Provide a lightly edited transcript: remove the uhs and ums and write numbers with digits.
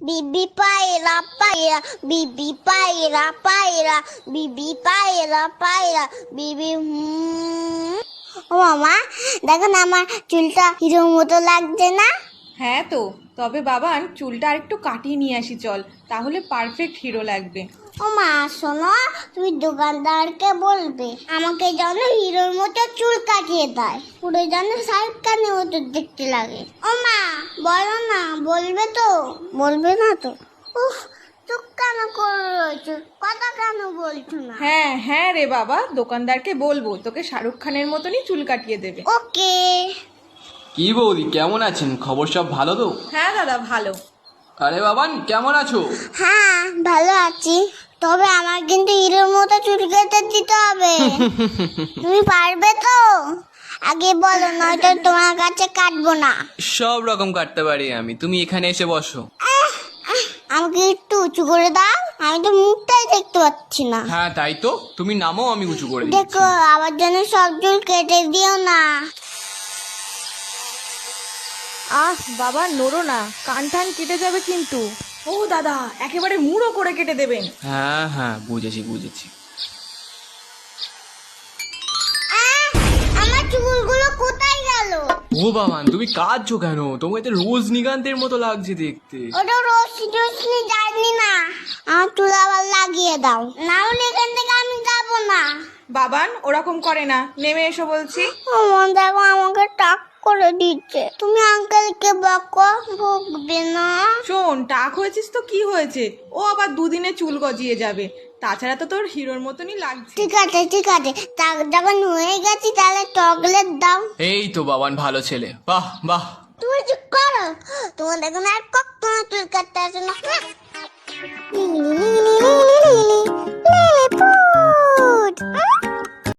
বিবি পায়রা পায়রা, বিবি পায়রা পায়রা, বিবি পায়রা পায়রা, বিবি ও মামা, দেখো না আমার চুলটা হিরোর মতো লাগছে না? হ্যাঁ তো, তবে বাবান চুলটা আরেকটু কাটিয়ে নিয়ে আসি চল, তাহলে পারফেক্ট হিরো লাগবে। ও মা শোনো, তুমি দোকানদারকে বলবে আমাকে যেন হিরোর মতো চুল কাটিয়ে দেয়, পুরো যেন শাহরুখ খানের মতো দেখতে লাগে। ও মা বলো না, বলবে তো? বলবে না তো? উফ, চুপ কেন করে রয়েছো, কথা কেন বলছো না? হ্যাঁ হ্যাঁ রে বাবা, দোকানদারকে বলবো তোকে শাহরুখ খানের মতনই চুল কাটিয়ে দেবে। ওকে। কি বৌদি, কেমন আছেন? খবর সব ভালো তো? হ্যাঁ দাদা ভালো। আরে বাবান, কেমন আছো? হ্যাঁ ভালো আছি, তবে আমার কিন্তু হিরোর মতো চুল কেটে দিতে হবে। তুমি পারবে তো? আগে বলো, নয়তো তোমার কাছে কাটবো না। সব রকম কাটতে পারি আমি, তুমি এখানে এসে বসো। আমাকে একটু উঁচু করে দাও, আমি তো মুখটাই দেখতে পাচ্ছি না। হ্যাঁ তাই তো, তুমি নামও, আমি উঁচু করে দিচ্ছি। দেখো আবার যেন সব চুল কেটে দিও না। আহ বাবা নড়ো না, কান টান কেটে যাবে কিন্তু। ও দাদা, একেবারে মুড়ো করে কেটে দেবেন। হ্যাঁ হ্যাঁ, বুঝেছি বুঝেছি। আমার চুলগুলো কোথায় গেল? ও বাবান, তুমি কাঁদছো কেন? তোমাকে তো রজনীকান্তের মতো লাগছে দেখতে। ওটা রশ্মি যায়নি না, আমার চুল আবার লাগিয়ে দাও, না হলে এখান থেকে আমি যাবো না। বাবান ওরকম করে না, নেমে এসো বলছি। আমার দেখো আমাকে টাক করে দিচ্ছে, তুমি আঙ্কেলকে বকো, বকবে না। শোন, টাক হয়েছিস তো কি হয়েছে, ও আবার দুদিনে চুল গজিয়ে যাবে, তাছাড়া তো তোর হিরোর মতনই লাগছে। ঠিক আছে ঠিক আছে, টাক যখন হয়ে গেছি তাহলে চকলেট দাও। এই তো বাবান, ভালো ছেলে, বাহ বাহ। তুমি চুপ করো, তোমার দেখো না আর কখনো চুল কাটতে আসে না।